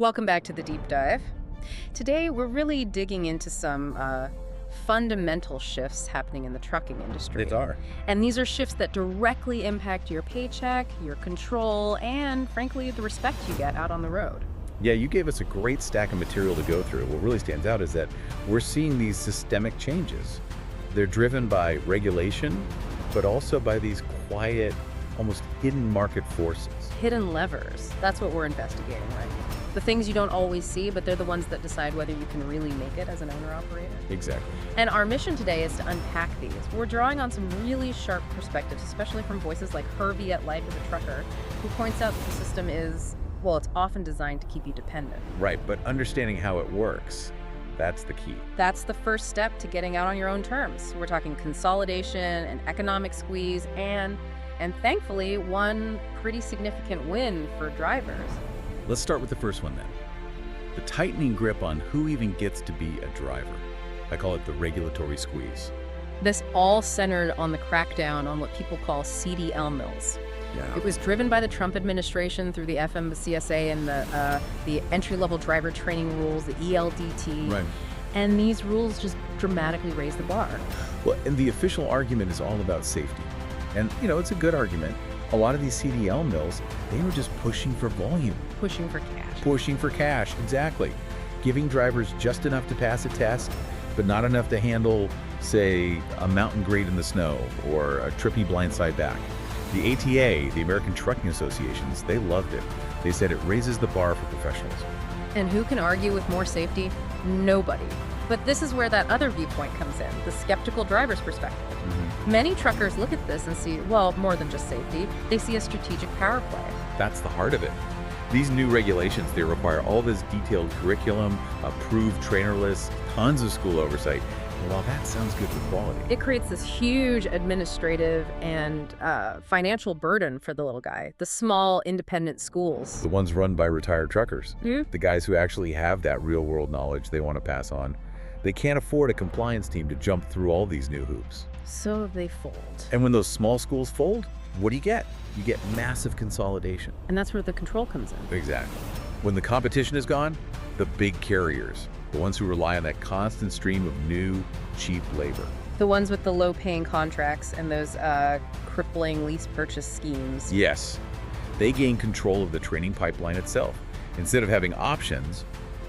Welcome back to the deep dive. Today, we're really digging into some fundamental shifts happening in the trucking industry. They are. And these are shifts that directly impact your paycheck, your control, and frankly, the respect you get out on the road. Yeah, you gave us a great stack of material to go through. What really stands out is that we're seeing these systemic changes. They're driven by regulation, but also by these quiet, almost hidden market forces. Hidden levers. That's what we're investigating right now. The things you don't always see, but they're the ones that decide whether you can really make it as an owner-operator. Exactly. And our mission today is to unpack these. We're drawing on some really sharp perspectives, especially from voices like Hervey at Life as a Trucker, who points out that the system is, well, it's often designed to keep you dependent. Right, but understanding how it works, that's the key. That's the first step to getting out on your own terms. We're talking consolidation and economic squeeze and thankfully, one pretty significant win for drivers. Let's start with the first one then. The tightening grip on who even gets to be a driver. I call it the regulatory squeeze. This all centered on the crackdown on what people call CDL mills. Yeah. It was driven by the Trump administration through the FMCSA and the entry-level driver training rules, the ELDT. Right. And these rules just dramatically raised the bar. Well, and the official argument is all about safety. And, it's a good argument. A lot of these CDL mills, they were just pushing for volume. Pushing for cash. Pushing for cash, exactly. Giving drivers just enough to pass a test, but not enough to handle, say, a mountain grade in the snow or a trippy blindside back. The ATA, the American Trucking Associations, they loved it. They said it raises the bar for professionals. And who can argue with more safety? Nobody. But this is where that other viewpoint comes in, the skeptical driver's perspective. Many truckers look at this and see, well, more than just safety, they see a strategic power play. That's the heart of it. These new regulations, they require all this detailed curriculum, approved trainer lists, tons of school oversight. And while that sounds good for quality, It creates this huge administrative and financial burden for the little guy, the small independent schools. the ones run by retired truckers, Hmm? the guys who actually have that real world knowledge they want to pass on, they can't afford a compliance team to jump through all these new hoops. So they fold. And when those small schools fold, what do you get? You get massive consolidation. And that's where the control comes in. Exactly. When the competition is gone, the big carriers, the ones who rely on that constant stream of new, cheap labor. The ones with the low-paying contracts and those crippling lease purchase schemes. Yes, they gain control of the training pipeline itself. Instead of having options,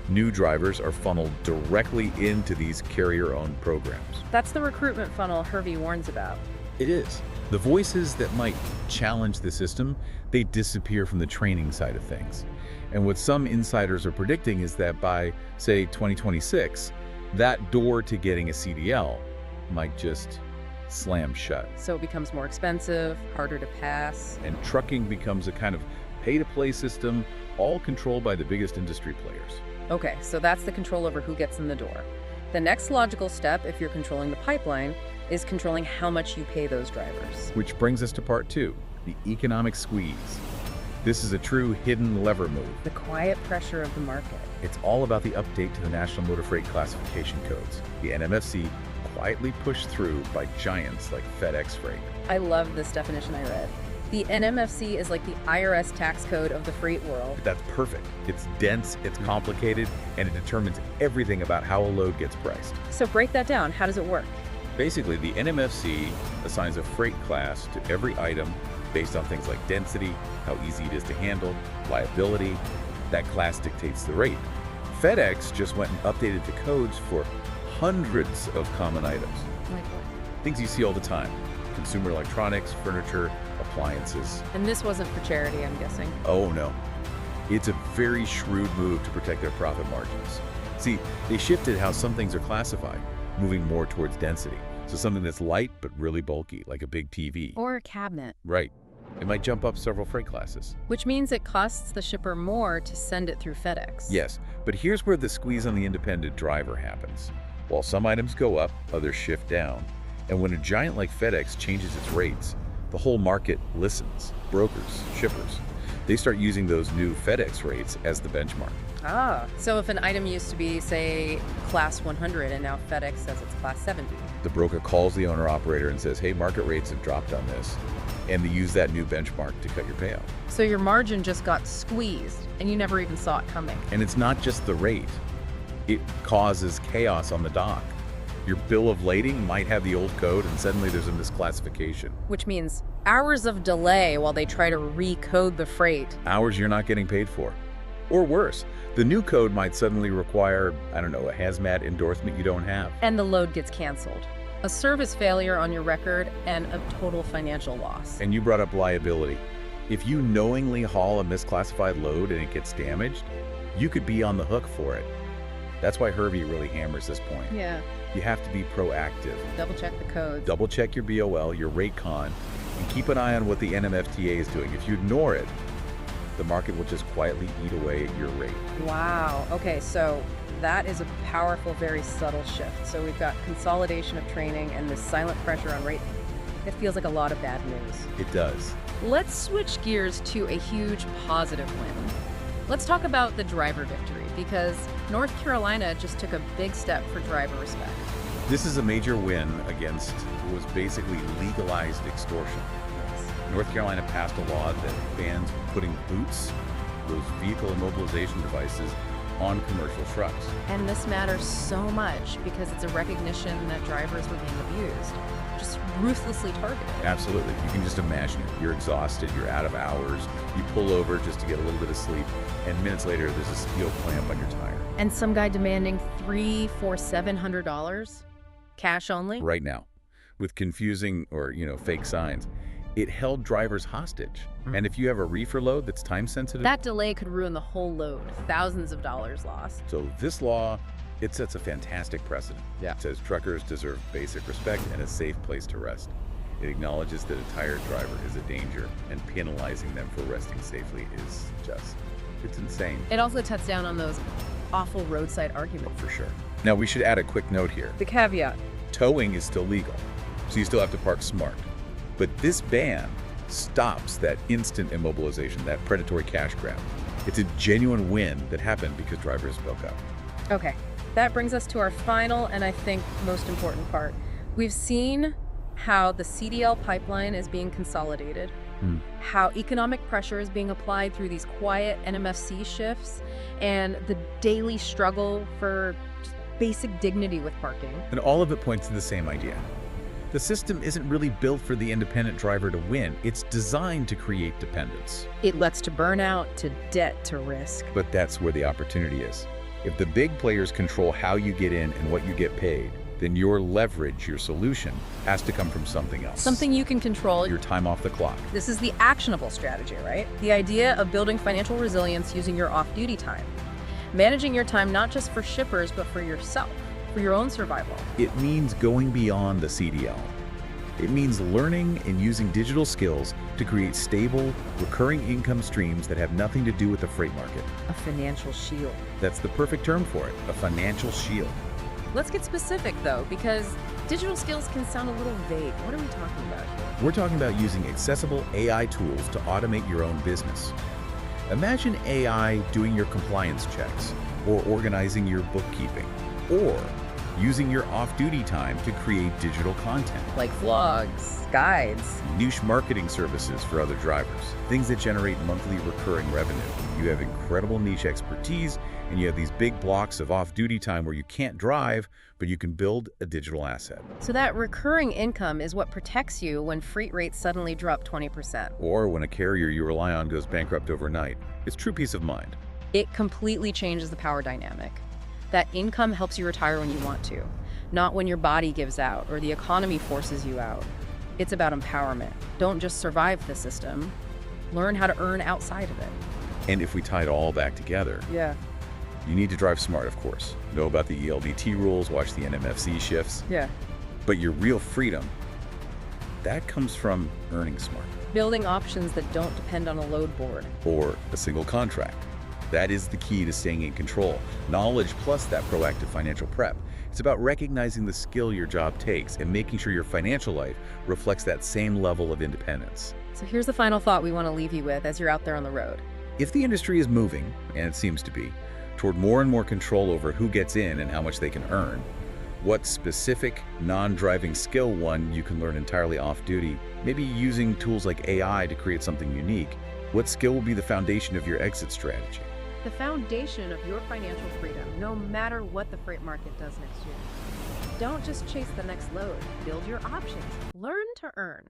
new drivers are funneled directly into these carrier-owned programs. That's the recruitment funnel Hervey warns about. It is. The voices that might challenge the system, they disappear from the training side of things. And what some insiders are predicting is that by, say, 2026, that door to getting a CDL might just slam shut. So it becomes more expensive, harder to pass. And trucking becomes a kind of pay-to-play system, all controlled by the biggest industry players. Okay, so that's the control over who gets in the door. The next logical step, if you're controlling the pipeline, is controlling how much you pay those drivers. Which brings us to part two, the economic squeeze. This is a true hidden lever move. The quiet pressure of the market. It's all about the update to the National Motor Freight Classification Codes, the NMFC, quietly pushed through by giants like FedEx Freight. I love this definition I read. The NMFC is like the IRS tax code of the freight world. That's perfect. It's dense, it's complicated, and it determines everything about how a load gets priced. So break that down. How does it work? Basically, the NMFC assigns a freight class to every item based on things like density, how easy it is to handle, liability. That class dictates the rate. FedEx just went and updated the codes for hundreds of common items. Like what? Things you see all the time. Consumer electronics, furniture, appliances. And this wasn't for charity, I'm guessing. Oh no. It's a very shrewd move to protect their profit margins. See, they shifted how some things are classified, moving more towards density. So something that's light but really bulky, like a big TV. Or a cabinet. Right. It might jump up several freight classes. Which means it costs the shipper more to send it through FedEx. Yes, but here's where the squeeze on the independent driver happens. While some items go up, others shift down. And when a giant like FedEx changes its rates, the whole market listens. Brokers, shippers, they start using those new FedEx rates as the benchmark. Ah, so if an item used to be, say, class 100 and now FedEx says it's class 70. The broker calls the owner-operator and says, hey, market rates have dropped on this. and they use that new benchmark to cut your payout. So your margin just got squeezed, and you never even saw it coming. And it's not just the rate. It causes chaos on the dock. Your bill of lading might have the old code, and suddenly there's a misclassification. Which means hours of delay while they try to recode the freight. Hours you're not getting paid for. Or worse, the new code might suddenly require, I don't know, a hazmat endorsement you don't have. And the load gets canceled. A service failure on your record and a total financial loss. And you brought up liability. If you knowingly haul a misclassified load and it gets damaged, you could be on the hook for it. That's why Hervey really hammers this point. Yeah. You have to be proactive. Double check the codes. Double check your BOL, your rate con, and keep an eye on what the NMFTA is doing. If you ignore it, the market will just quietly eat away at your rate. Wow. Okay, so that is a powerful, very subtle shift. So we've got consolidation of training and this silent pressure on rate. It feels like a lot of bad news. It does. Let's switch gears to a huge positive win. Let's talk about the driver victory, because North Carolina just took a big step for driver respect. This is a major win against what was basically legalized extortion. North Carolina passed a law that bans putting boots, those vehicle immobilization devices, on commercial trucks. And this matters so much because it's a recognition that drivers were being abused, just ruthlessly targeted. Absolutely. You can just imagine it. You're exhausted, you're out of hours, you pull over just to get a little bit of sleep, and minutes later there's a steel clamp on your tire. And some guy demanding $300 for $700, cash only? Right now, with confusing or, fake signs. It held drivers hostage. And if you have a reefer load that's time sensitive, that delay could ruin the whole load, thousands of dollars lost. So this law, it sets a fantastic precedent. Yeah. It says truckers deserve basic respect and a safe place to rest. It acknowledges that a tired driver is a danger, and penalizing them for resting safely is just, it's insane. It also cuts down on those awful roadside arguments. For sure. Now we should add a quick note here. The caveat. Towing is still legal, so you still have to park smart. But this ban stops that instant immobilization, that predatory cash grab. It's a genuine win that happened because drivers spoke up. Okay, that brings us to our final and I think most important part. We've seen how the CDL pipeline is being consolidated, how economic pressure is being applied through these quiet NMFC shifts, and the daily struggle for just basic dignity with parking. And all of it points to the same idea. The system isn't really built for the independent driver to win. It's designed to create dependence. It lets to burnout, to debt, to risk. But that's where the opportunity is. If the big players control how you get in and what you get paid, then your leverage, your solution, has to come from something else. Something you can control. Your time off the clock. This is the actionable strategy, right? The idea of building financial resilience using your off-duty time. Managing your time not just for shippers, but for yourself. For your own survival. It means going beyond the CDL. It means learning and using digital skills to create stable, recurring income streams that have nothing to do with the freight market. A financial shield. That's the perfect term for it, a financial shield. Let's get specific though, because digital skills can sound a little vague. What are we talking about here? We're talking about using accessible AI tools to automate your own business. Imagine AI doing your compliance checks, or organizing your bookkeeping, or using your off-duty time to create digital content. Like vlogs, guides. Niche marketing services for other drivers. Things that generate monthly recurring revenue. You have incredible niche expertise, and you have these big blocks of off-duty time where you can't drive, but you can build a digital asset. So that recurring income is what protects you when freight rates suddenly drop 20%. Or when a carrier you rely on goes bankrupt overnight. It's true peace of mind. It completely changes the power dynamic. That income helps you retire when you want to, not when your body gives out or the economy forces you out. It's about empowerment. Don't just survive the system, learn how to earn outside of it. And if we tie it all back together, Yeah. you need to drive smart, of course. Know about the ELDT rules, watch the NMFC shifts. Yeah. But your real freedom, that comes from earning smart. Building options that don't depend on a load board. Or a single contract. That is the key to staying in control. Knowledge plus that proactive financial prep. It's about recognizing the skill your job takes and making sure your financial life reflects that same level of independence. So here's the final thought we want to leave you with as you're out there on the road. If the industry is moving, and it seems to be, toward more and more control over who gets in and how much they can earn, What specific non-driving skill one you can learn entirely off-duty, maybe using tools like AI to create something unique? What skill will be the foundation of your exit strategy? The foundation of your financial freedom, no matter what the freight market does next year. Don't just chase the next load. Build your options. Learn to earn.